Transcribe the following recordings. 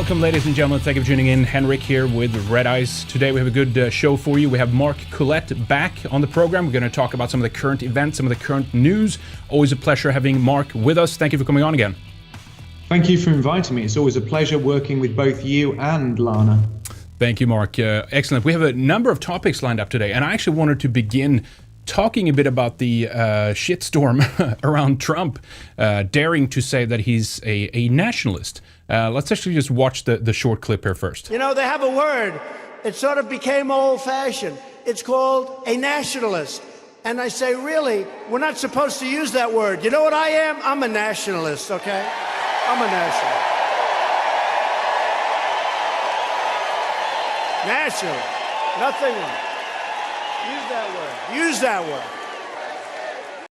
Welcome, ladies and gentlemen. Thank you for tuning in. Henrik here with Red Eyes. Today we have a good show for you. We have Mark Collett back on the program. We're going to talk about some of the current events, some of the current news. Always a pleasure having Mark with us. Thank you for coming on again. Thank you for inviting me. It's always a pleasure working with both you and Lana. Thank you, Mark. Excellent. We have a number of topics lined up today, and I actually wanted to begin talking a bit about the shitstorm around Trump daring to say that he's a nationalist. Let's actually just watch the short clip here first. You know, they have a word. It sort of became old-fashioned. It's called a nationalist. And I say, really, we're not supposed to use that word. You know what I am? I'm a nationalist, okay? I'm a nationalist. Nationalist. Nothing wrong. Use that word. Use that word.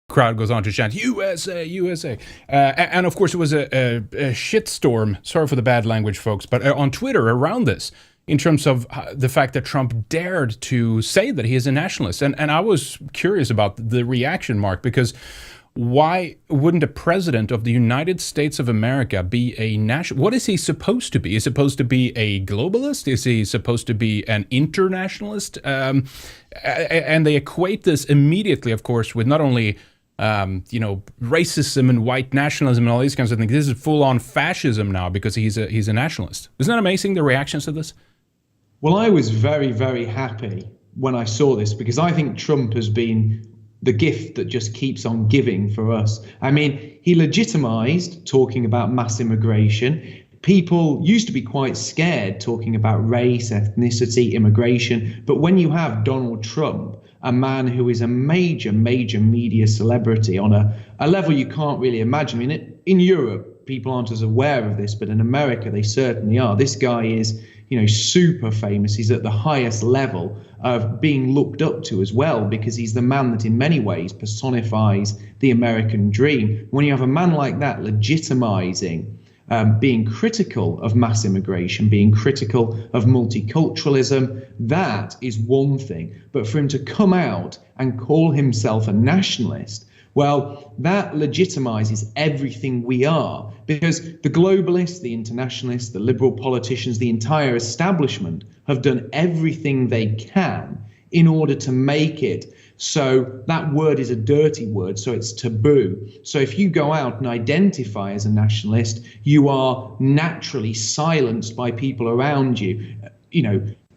Crowd goes on to chant USA, USA, and of course it was a shitstorm. Sorry for the bad language, folks, but on Twitter around this, in terms of the fact that Trump dared to say that he is a nationalist, and I was curious about the reaction, Mark, because why wouldn't a president of the United States of America be a national? What is he supposed to be? Is he supposed to be a globalist? Is he supposed to be an internationalist? And they equate this immediately, of course, with not only racism and white nationalism and all these kinds of things. This is full-on fascism now because he's a nationalist. Isn't that amazing, the reactions to this? Well, I was very, very happy when I saw this because I think Trump has been the gift that just keeps on giving for us. I mean, he legitimized talking about mass immigration. People used to be quite scared talking about race, ethnicity, immigration. But when you have Donald Trump, a man who is a major, major media celebrity on a level you can't really imagine. I mean, in Europe, people aren't as aware of this, but in America, they certainly are. This guy is, super famous. He's at the highest level of being looked up to as well, because he's the man that in many ways personifies the American dream. When you have a man like that legitimizing being critical of mass immigration, being critical of multiculturalism, that is one thing. But for him to come out and call himself a nationalist, well, that legitimizes everything we are, because the globalists, the internationalists, the liberal politicians, the entire establishment have done everything they can in order to make it so that word is a dirty word, so it's taboo. So if you go out and identify as a nationalist, you are naturally silenced by people around you,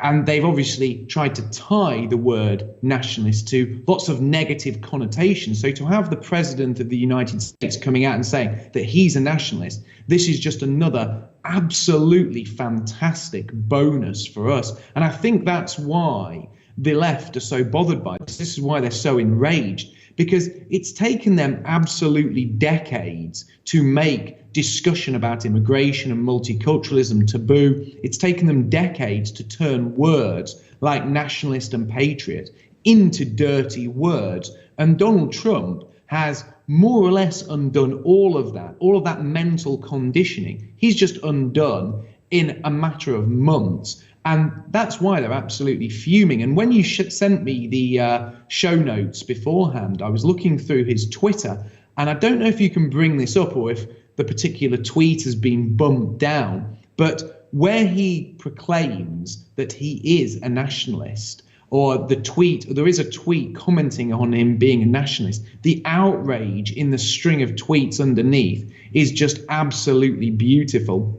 and they've obviously tried to tie the word nationalist to lots of negative connotations. So to have the president of the United States coming out and saying that he's a nationalist, this is just another absolutely fantastic bonus for us. And I think that's why the left are so bothered by this. This is why they're so enraged, because it's taken them absolutely decades to make discussion about immigration and multiculturalism taboo. It's taken them decades to turn words like nationalist and patriot into dirty words. And Donald Trump has more or less undone all of that mental conditioning. He's just undone in a matter of months. And that's why they're absolutely fuming. And when you sent me the show notes beforehand, I was looking through his Twitter, and I don't know if you can bring this up or if the particular tweet has been bumped down, but where he proclaims that he is a nationalist, or there is a tweet commenting on him being a nationalist, the outrage in the string of tweets underneath is just absolutely beautiful.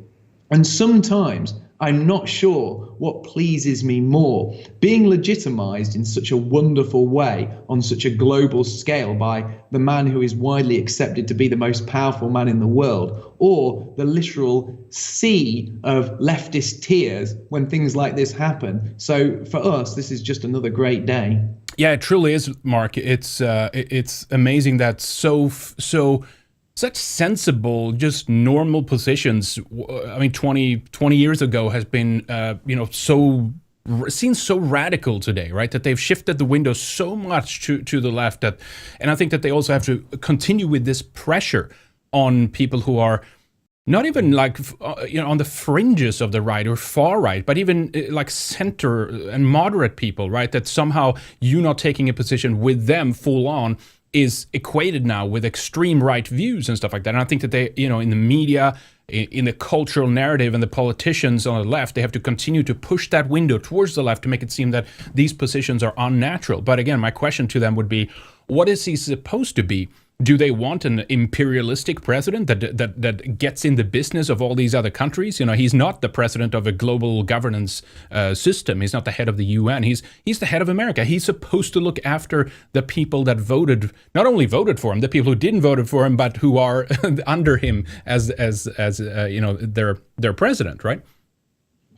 And sometimes I'm not sure what pleases me more, being legitimized in such a wonderful way on such a global scale by the man who is widely accepted to be the most powerful man in the world, or the literal sea of leftist tears when things like this happen. So for us, this is just another great day. Yeah, it truly is, Mark. It's amazing that such sensible, just normal positions. I mean, 20 years ago has been, seen so radical today, right? That they've shifted the window so much to the left and I think that they also have to continue with this pressure on people who are not even on the fringes of the right or far right, but even like center and moderate people, right? That somehow you not taking a position with them full on is equated now with extreme right views and stuff like that. And I think that they, in the media, in the cultural narrative, and the politicians on the left, they have to continue to push that window towards the left to make it seem that these positions are unnatural. But again, my question to them would be, what is he supposed to be? Do they want an imperialistic president that gets in the business of all these other countries? He's not the president of a global governance system. He's not the head of the UN. He's the head of America. He's supposed to look after the people that not only voted for him, the people who didn't vote for him, but who are under him as their president, right?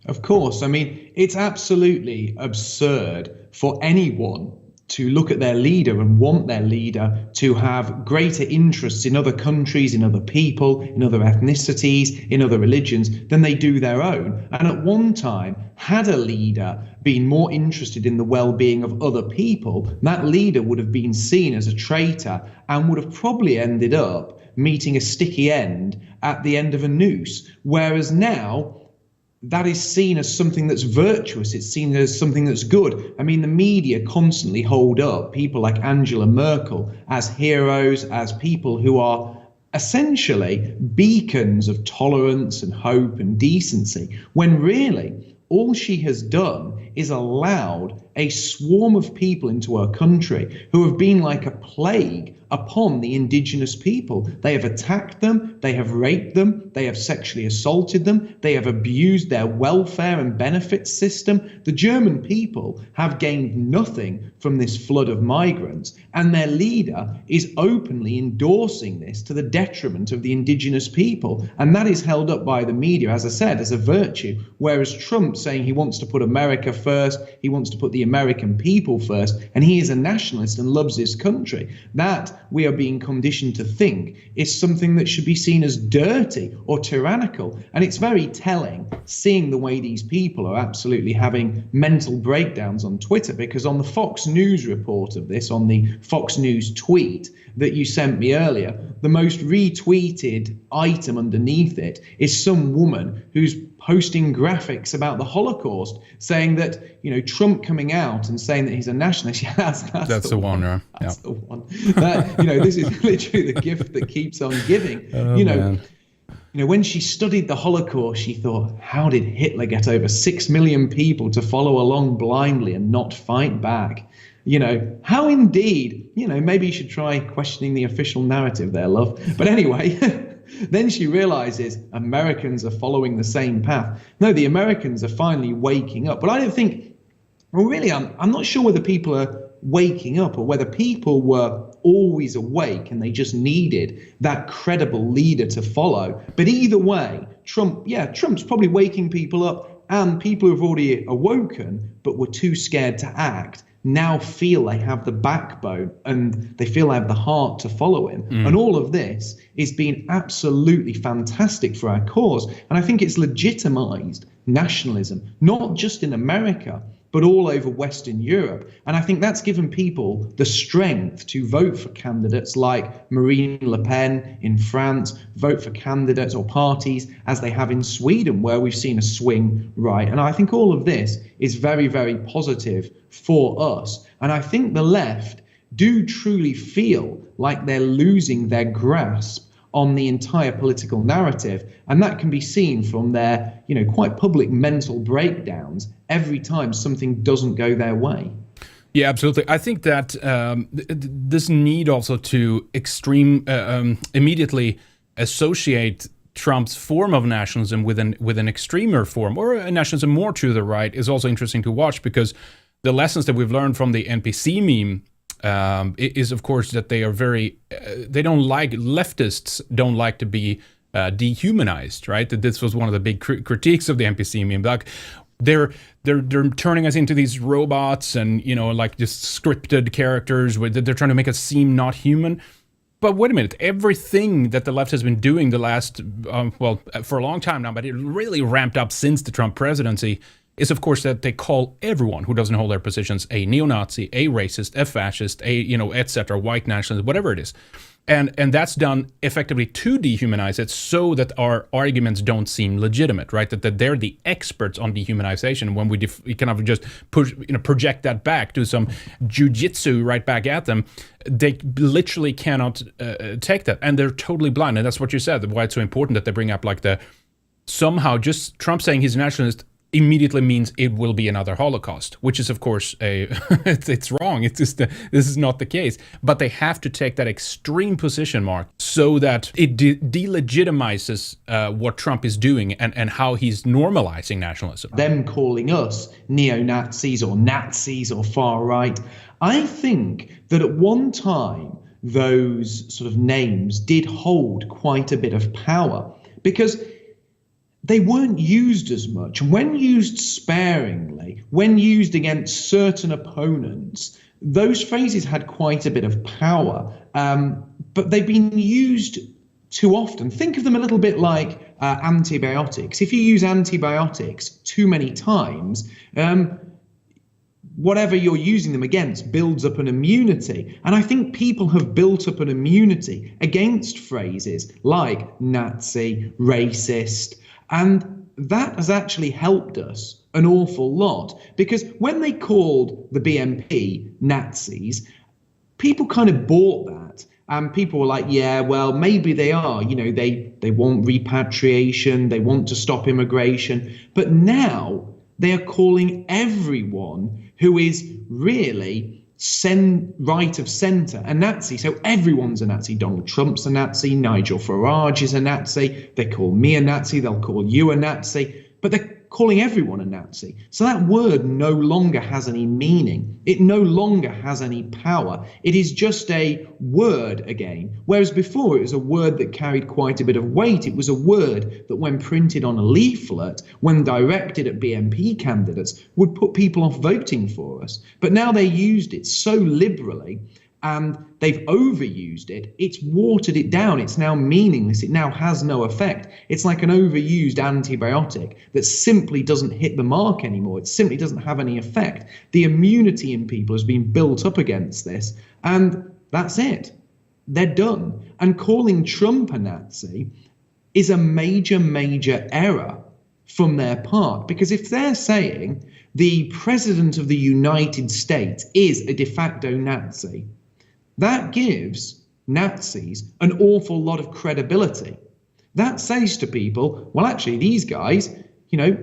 Of course. I mean, it's absolutely absurd for anyone to look at their leader and want their leader to have greater interests in other countries, in other people, in other ethnicities, in other religions than they do their own. And at one time, had a leader been more interested in the well-being of other people, that leader would have been seen as a traitor and would have probably ended up meeting a sticky end at the end of a noose. Whereas now, that is seen as something that's virtuous. It's seen as something that's good. I mean, the media constantly hold up people like Angela Merkel as heroes, as people who are essentially beacons of tolerance and hope and decency, when really all she has done is allowed a swarm of people into her country who have been like a plague upon the indigenous people. They have attacked them, they have raped them, they have sexually assaulted them, they have abused their welfare and benefits system. The German people have gained nothing from this flood of migrants, and their leader is openly endorsing this to the detriment of the indigenous people. And that is held up by the media, as I said, as a virtue, whereas Trump saying he wants to put America first, he wants to put the American people first, and he is a nationalist and loves his country. That we are being conditioned to think is something that should be seen as dirty or tyrannical. And it's very telling seeing the way these people are absolutely having mental breakdowns on Twitter, because on the Fox News report of this, on the Fox News tweet that you sent me earlier, the most retweeted item underneath it is some woman who's posting graphics about the Holocaust, saying that, Trump coming out and saying that he's a nationalist. Yeah, that's the one. Right? That's the one. That, this is literally the gift that keeps on giving. Man. When she studied the Holocaust, she thought, how did Hitler get over 6 million people to follow along blindly and not fight back? How indeed, maybe you should try questioning the official narrative there, love. But anyway, then she realizes Americans are following the same path. No, the Americans are finally waking up. But I don't think, I'm not sure whether people are waking up or whether people were always awake and they just needed that credible leader to follow. But either way, Trump's probably waking people up, and people who've already awoken but were too scared to act now feel they have the backbone and they feel they have the heart to follow him. And all of this is being absolutely fantastic for our cause. And I think it's legitimized nationalism, not just in America, but all over Western Europe. And I think that's given people the strength to vote for candidates like Marine Le Pen in France, vote for candidates or parties as they have in Sweden, where we've seen a swing right. And I think all of this is very, very positive for us. And I think the left do truly feel like they're losing their grasp on the entire political narrative. And that can be seen from their, quite public mental breakdowns every time something doesn't go their way. Yeah, absolutely. I think that this need also to immediately associate Trump's form of nationalism with an extremer form, or a nationalism more to the right, is also interesting to watch, because the lessons that we've learned from the NPC meme is, of course, that they are leftists don't like to be dehumanized, right? That this was one of the big critiques of the NPC meme. Like, they're turning us into these robots and, like just scripted characters where they're trying to make us seem not human. But wait a minute, everything that the left has been doing the last, for a long time now, but it really ramped up since the Trump presidency, is, of course, that they call everyone who doesn't hold their positions a neo-Nazi, a racist, a fascist, etc., white nationalist, whatever it is. And that's done effectively to dehumanize it so that our arguments don't seem legitimate, right? That they're the experts on dehumanization. When we kind of just project that back to some jujitsu right back at them, they literally cannot take that. And they're totally blind. And that's what you said, why it's so important that they bring up like somehow just Trump saying he's a nationalist immediately means it will be another Holocaust, which is of course it's wrong. It's just this is not the case. But they have to take that extreme position, Mark, so that it delegitimizes what Trump is doing and how he's normalizing nationalism. Them calling us neo-Nazis or Nazis or far right. I think that at one time those sort of names did hold quite a bit of power because they weren't used as much. When used sparingly, when used against certain opponents, those phrases had quite a bit of power, but they've been used too often. Think of them a little bit like antibiotics. If you use antibiotics too many times, whatever you're using them against builds up an immunity. And I think people have built up an immunity against phrases like Nazi, racist, and that has actually helped us an awful lot, because when they called the BNP Nazis, people kind of bought that. And people were like, yeah, well, maybe they are. You know, they want repatriation. They want to stop immigration. But now they are calling everyone who is really right of centre a Nazi. So everyone's a Nazi. Donald Trump's a Nazi. Nigel Farage is a Nazi. They call me a Nazi. They'll call you a Nazi. But they're calling everyone a Nazi. So that word no longer has any meaning. It no longer has any power. It is just a word again. Whereas before it was a word that carried quite a bit of weight. It was a word that when printed on a leaflet, when directed at BNP candidates, would put people off voting for us. But now they used it so liberally and they've overused it. It's watered it down. It's now meaningless. It now has no effect. It's like an overused antibiotic that simply doesn't hit the mark anymore. It simply doesn't have any effect. The immunity in people has been built up against this, and that's it. They're done. And calling Trump a Nazi is a major, major error from their part, because if they're saying the president of the United States is a de facto Nazi, that gives Nazis an awful lot of credibility. That says to people, well, actually, these guys, you know,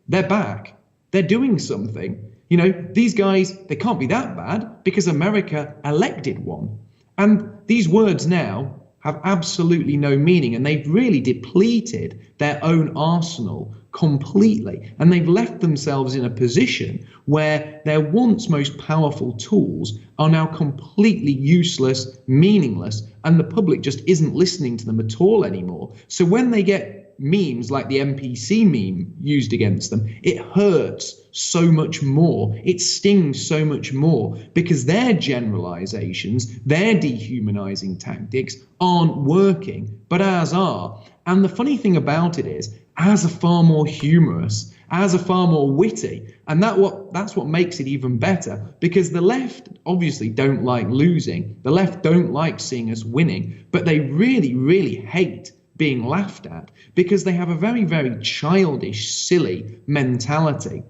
they're back. They're doing something. You know, these guys, they can't be that bad because America elected one. And these words now have absolutely no meaning, and they've really depleted their own arsenal completely. And they've left themselves in a position where their once most powerful tools are now completely useless, meaningless, and the public just isn't listening to them at all anymore. So when they get memes like the NPC meme used against them, it hurts so much more. It stings so much more because their generalizations, their dehumanizing tactics aren't working, but ours are. And the funny thing about it is, ours are far more humorous, ours are far more witty, and that's what makes it even better, because the left obviously don't like losing. The left don't like seeing us winning, but they really, really hate being laughed at because they have a very, very childish, silly mentality.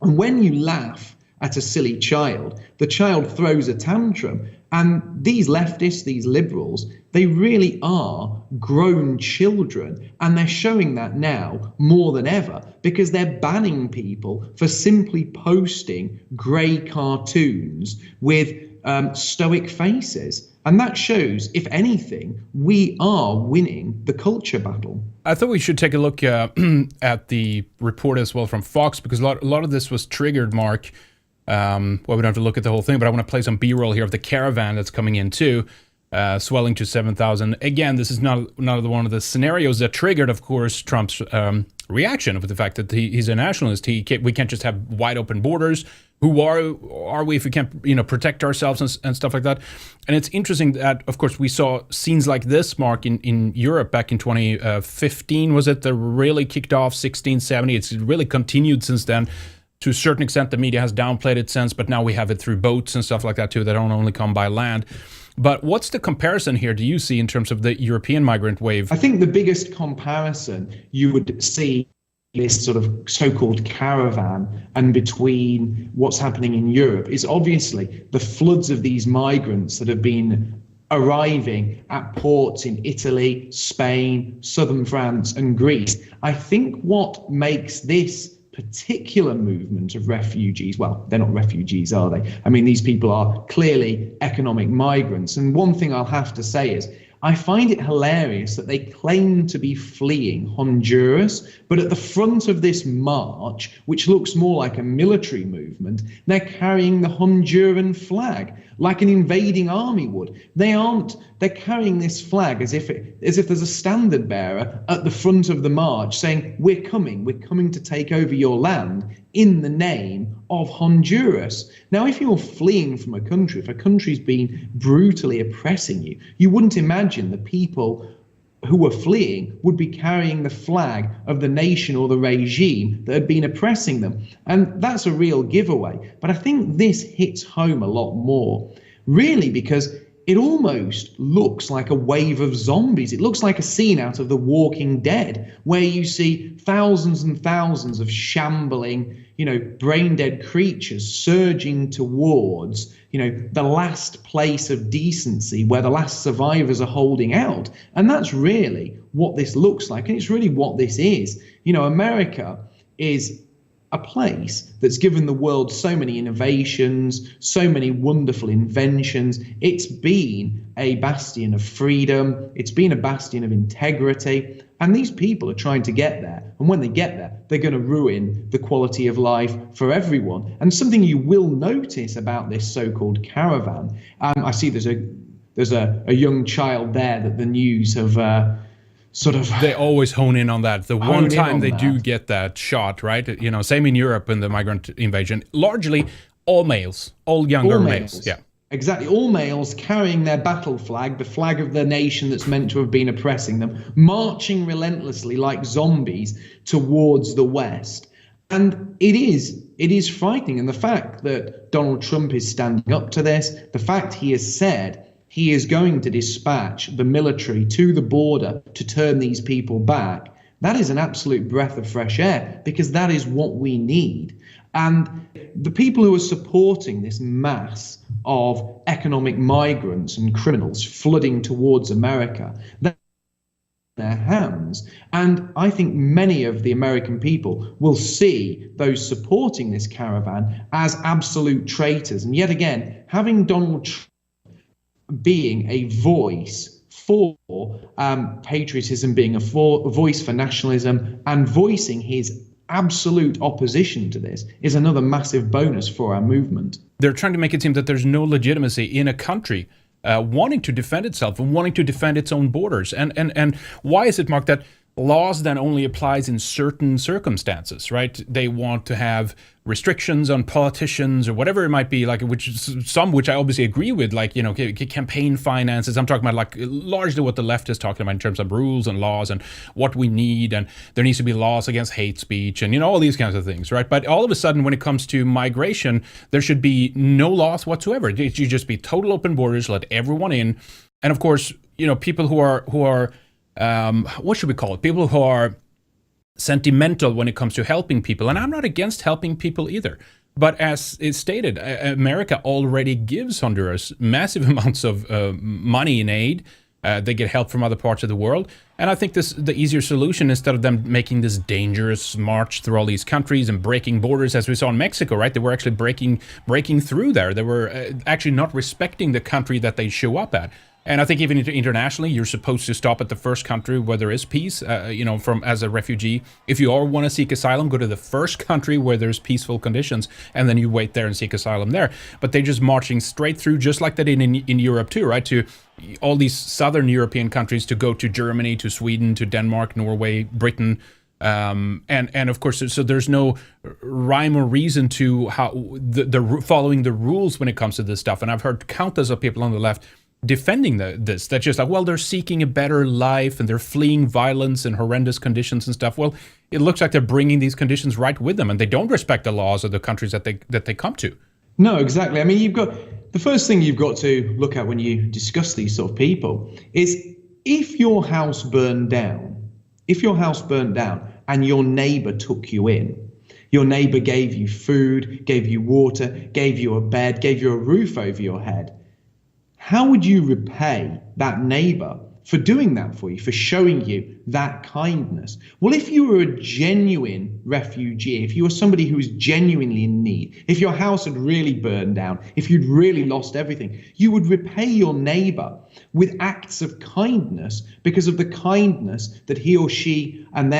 And when you laugh at a silly child, the child throws a tantrum. And these leftists, these liberals, they really are grown children. And they're showing that now more than ever because they're banning people for simply posting grey cartoons with stoic faces. And that shows, if anything, we are winning the culture battle. I thought we should take a look at the report as well from Fox, because a lot of this was triggered, Mark. Well, we don't have to look at the whole thing, but I want to play some B-roll here of the caravan that's coming in too, swelling to 7,000. Again, this is not one of the scenarios that triggered, of course, Trump's reaction with the fact that he's a nationalist. We can't just have wide open borders. Who are we if we can't, protect ourselves and stuff like that? And it's interesting that, of course, we saw scenes like this, Mark, in Europe back in 2015, was it, that really kicked off, 16, 17. It's really continued since then. To a certain extent, the media has downplayed it since, but now we have it through boats and stuff like that too, that don't only come by land. But what's the comparison here do you see in terms of the European migrant wave? I think the biggest comparison you would see this sort of so-called caravan and between what's happening in Europe is obviously the floods of these migrants that have been arriving at ports in Italy, Spain, southern France and Greece. I think what makes this particular movement of refugees, well, they're not refugees, are they? I mean, these people are clearly economic migrants. And one thing I'll have to say is, I find it hilarious that they claim to be fleeing Honduras, but at the front of this march, which looks more like a military movement, they're carrying the Honduran flag, like an invading army would. They're carrying this flag as if there's a standard bearer at the front of the march saying, we're coming to take over your land in the name of Honduras. Now, if you're fleeing from a country, if a country's been brutally oppressing you, you wouldn't imagine the people who were fleeing would be carrying the flag of the nation or the regime that had been oppressing them. And that's a real giveaway. But I think this hits home a lot more, really, because it almost looks like a wave of zombies. It looks like a scene out of The Walking Dead, where you see thousands and thousands of shambling, brain dead creatures surging towards, the last place of decency where the last survivors are holding out. And that's really what this looks like. And it's really what this is. America is a place that's given the world so many innovations, so many wonderful inventions. It's been a bastion of freedom. It's been a bastion of integrity. And these people are trying to get there. And when they get there, they're going to ruin the quality of life for everyone. And something you will notice about this so-called caravan, I see there's a young child there that the news have they always hone in on that. The one time they do get that shot, right? Same in Europe in the migrant invasion. Largely all males, all younger males. Yeah. Exactly. All males carrying their battle flag, the flag of the nation that's meant to have been oppressing them, marching relentlessly like zombies towards the West. And it is frightening. And the fact that Donald Trump is standing up to this, the fact he has said he is going to dispatch the military to the border to turn these people back, that is an absolute breath of fresh air, because that is what we need. And the people who are supporting this mass of economic migrants and criminals flooding towards America, they're in their hands. And I think many of the American people will see those supporting this caravan as absolute traitors. And yet again, having Donald Trump being a voice for patriotism, being a voice for nationalism, and voicing his absolute opposition to this is another massive bonus for our movement. They're trying to make it seem that there's no legitimacy in a country wanting to defend itself and wanting to defend its own borders. And why is it, Mark, that laws then only applies in certain circumstances, right? They want to have restrictions on politicians or whatever it might be, like which I obviously agree with, like, campaign finances. I'm talking about like largely what the left is talking about in terms of rules and laws and what we need, and there needs to be laws against hate speech and all these kinds of things, right? But all of a sudden, when it comes to migration, there should be no laws whatsoever. It should just be total open borders, let everyone in, and of course, people who are what should we call it? People who are sentimental when it comes to helping people. And I'm not against helping people either. But as is stated, America already gives Honduras massive amounts of money in aid. They get help from other parts of the world. And I think the easier solution, instead of them making this dangerous march through all these countries and breaking borders, as we saw in Mexico, right? They were actually breaking through there. They were actually not respecting the country that they show up at. And I think even internationally, you're supposed to stop at the first country where there is peace, from as a refugee. If you all want to seek asylum, go to the first country where there's peaceful conditions, and then you wait there and seek asylum there. But they're just marching straight through, just like they did in Europe too, right? To all these southern European countries, to go to Germany, to Sweden, to Denmark, Norway, Britain. And of course, so there's no rhyme or reason to how the following the rules when it comes to this stuff. And I've heard countless of people on the left defending this. That's just like, well, they're seeking a better life and they're fleeing violence and horrendous conditions and stuff. Well, it looks like they're bringing these conditions right with them, and they don't respect the laws of the countries that they come to. No, exactly. I mean, you've got the first thing you've got to look at when you discuss these sort of people is if your house burned down, and your neighbor took you in, your neighbor gave you food, gave you water, gave you a bed, gave you a roof over your head, how would you repay that neighbor for doing that for you, for showing you that kindness? Well, if you were a genuine refugee, if you were somebody who was genuinely in need, if your house had really burned down, if you'd really lost everything, you would repay your neighbor with acts of kindness because of the kindness that he or she and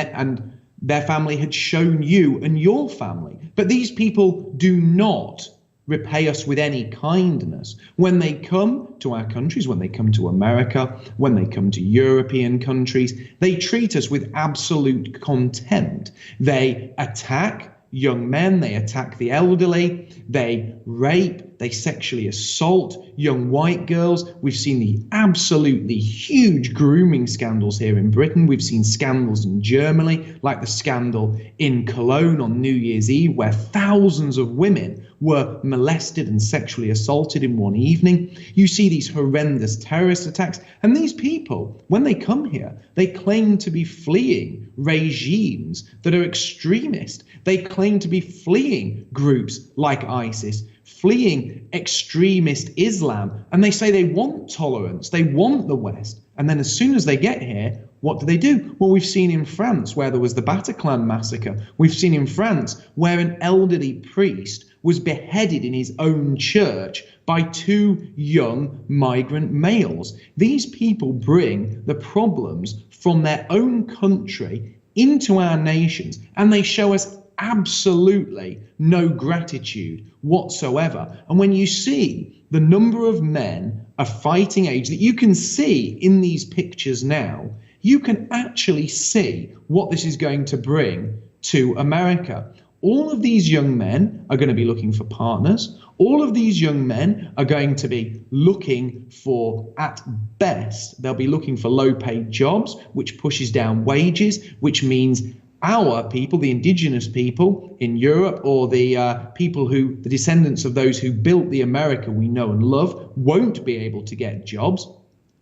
their family had shown you and your family. But these people do not repay us with any kindness. When they come to our countries, when they come to America, when they come to European countries, they treat us with absolute contempt. They attack young men, they attack the elderly, they rape, they sexually assault young white girls. We've seen the absolutely huge grooming scandals here in Britain. We've seen scandals in Germany, like the scandal in Cologne on New Year's Eve, where thousands of women were molested and sexually assaulted in one evening. You see these horrendous terrorist attacks. And these people, when they come here, they claim to be fleeing regimes that are extremist. They claim to be fleeing groups like ISIS, fleeing extremist Islam. And they say they want tolerance, they want the West. And then as soon as they get here, what do? Well, we've seen in France where there was the Bataclan massacre. We've seen in France where an elderly priest was beheaded in his own church by two young migrant males. These people bring the problems from their own country into our nations, and they show us absolutely no gratitude whatsoever. And when you see the number of men of fighting age that you can see in these pictures now, you can actually see what this is going to bring to America. All of these young men are going to be looking for partners. All of these young men are going to be looking for, at best, they'll be looking for low-paid jobs, which pushes down wages, which means our people, the indigenous people in Europe, or the the descendants of those who built the America we know and love, won't be able to get jobs.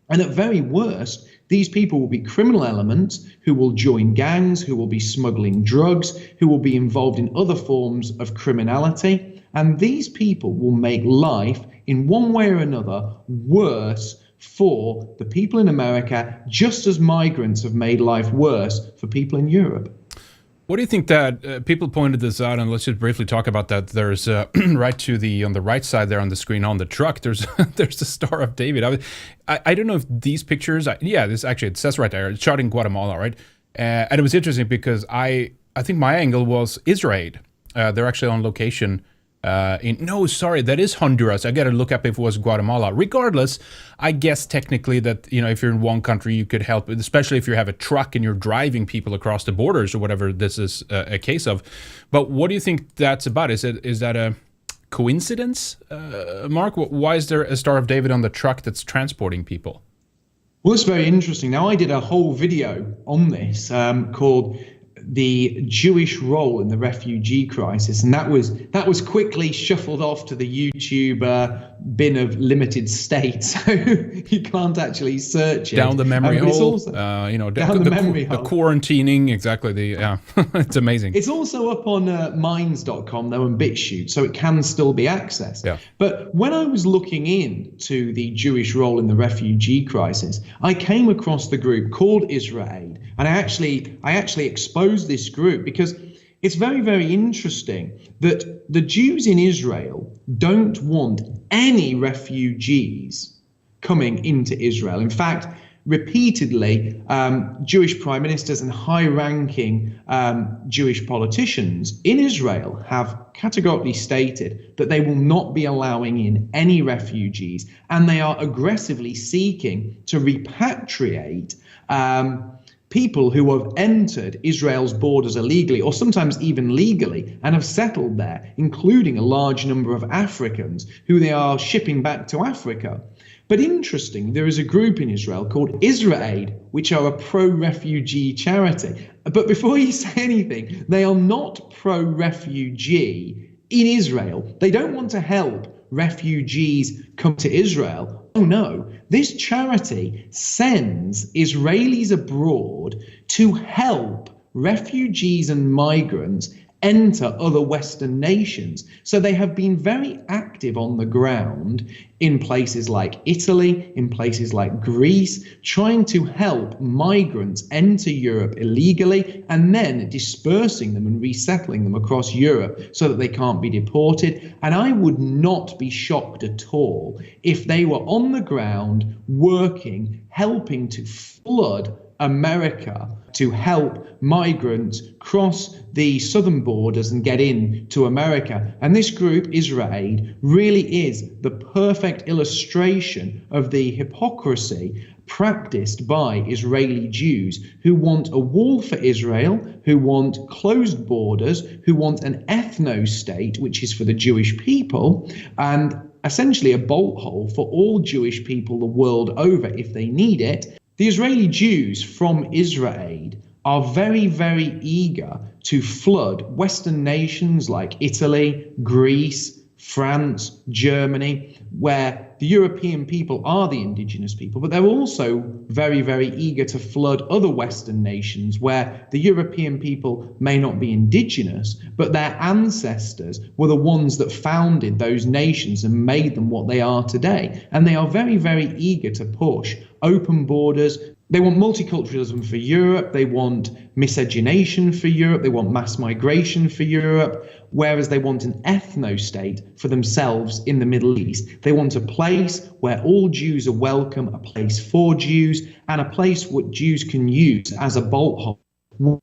And at very worst, these people will be criminal elements who will join gangs, who will be smuggling drugs, who will be involved in other forms of criminality. And these people will make life, in one way or another, worse for the people in America, just as migrants have made life worse for people in Europe. What do you think that people pointed this out, and let's just briefly talk about that. There's right to the on the right side there on the screen on the truck. There's there's the Star of David. I don't know if these pictures. This actually it says right there. It's shot in Guatemala, right? And it was interesting because I think my angle was IsraAID. They're actually on location. That is Honduras. I got to look up if it was Guatemala. Regardless, I guess technically that, if you're in one country, you could help, especially if you have a truck and you're driving people across the borders or whatever this is a case of. But what do you think that's about? Is that a coincidence, Mark? Why is there a Star of David on the truck that's transporting people? Well, it's very interesting. Now, I did a whole video on this called the Jewish role in the refugee crisis, and that was quickly shuffled off to the YouTube bin of limited state, so you can't actually search it. Down the memory hole, also, down the memory hole. The quarantining, exactly. It's amazing. It's also up on minds.com though and BitChute, so it can still be accessed. Yeah. But when I was looking into the Jewish role in the refugee crisis, I came across the group called IsraAID, and I actually exposed this group because it's very, very interesting that the Jews in Israel don't want any refugees coming into Israel. In fact, repeatedly, Jewish prime ministers and high-ranking Jewish politicians in Israel have categorically stated that they will not be allowing in any refugees, and they are aggressively seeking to repatriate people who have entered Israel's borders illegally, or sometimes even legally, and have settled there, including a large number of Africans who they are shipping back to Africa. But interesting, there is a group in Israel called IsraAID, which are a pro-refugee charity. But before you say anything, they are not pro-refugee in Israel. They don't want to help refugees come to Israel. Oh no, this charity sends Israelis abroad to help refugees and migrants enter other Western nations. So they have been very active on the ground in places like Italy, in places like Greece, trying to help migrants enter Europe illegally and then dispersing them and resettling them across Europe so that they can't be deported. And I would not be shocked at all if they were on the ground working, helping to flood America to help migrants cross the southern borders and get in to America. And this group, IsraAID, really is the perfect illustration of the hypocrisy practiced by Israeli Jews who want a wall for Israel, who want closed borders, who want an ethno-state, which is for the Jewish people, and essentially a bolt hole for all Jewish people the world over if they need it. The Israeli Jews from IsraAID are very, very eager to flood Western nations like Italy, Greece, France, Germany, where the European people are the indigenous people, but they're also very, very eager to flood other Western nations where the European people may not be indigenous, but their ancestors were the ones that founded those nations and made them what they are today. And they are very, very eager to push open borders. They want multiculturalism for Europe. They want miscegenation for Europe. They want mass migration for Europe, whereas they want an ethno-state for themselves in the Middle East. They want a place where all Jews are welcome, a place for Jews, and a place what Jews can use as a bolt hole.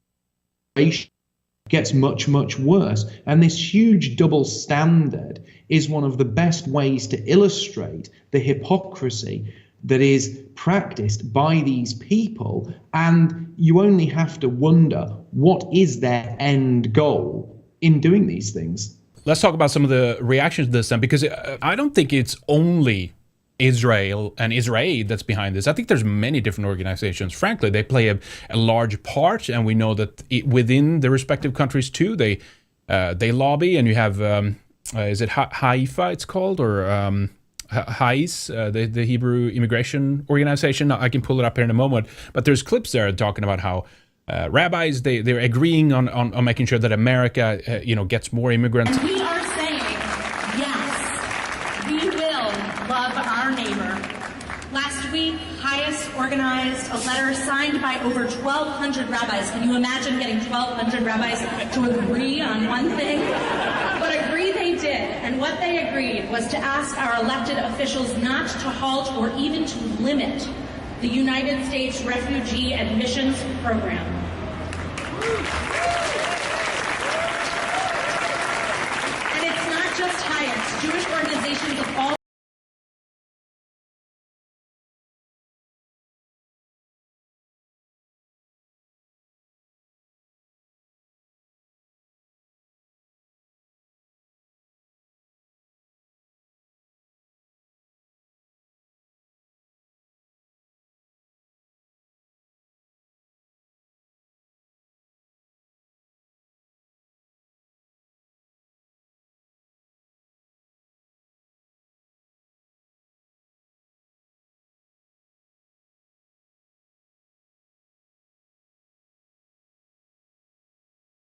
Gets much, much worse. And this huge double standard is one of the best ways to illustrate the hypocrisy that is practiced by these people. And you only have to wonder, what is their end goal in doing these things? Let's talk about some of the reactions to this then, because I don't think it's only Israel and IsraAID that's behind this. I think there's many different organizations. Frankly, they play a large part, and we know that within the respective countries too, they lobby. And you have, is it Haifa it's called, or HAIS, the Hebrew Immigration Organization? I can pull it up here in a moment, but there's clips there talking about how rabbis, they're agreeing on making sure that America gets more immigrants. And we are saying, yes, we will love our neighbor. Last week, HAIS organized a letter signed by over 1,200 rabbis. Can you imagine getting 1,200 rabbis to agree on one thing? But agree they did, and what they agreed was to ask our elected officials not to halt or even to limit the United States Refugee Admissions Program.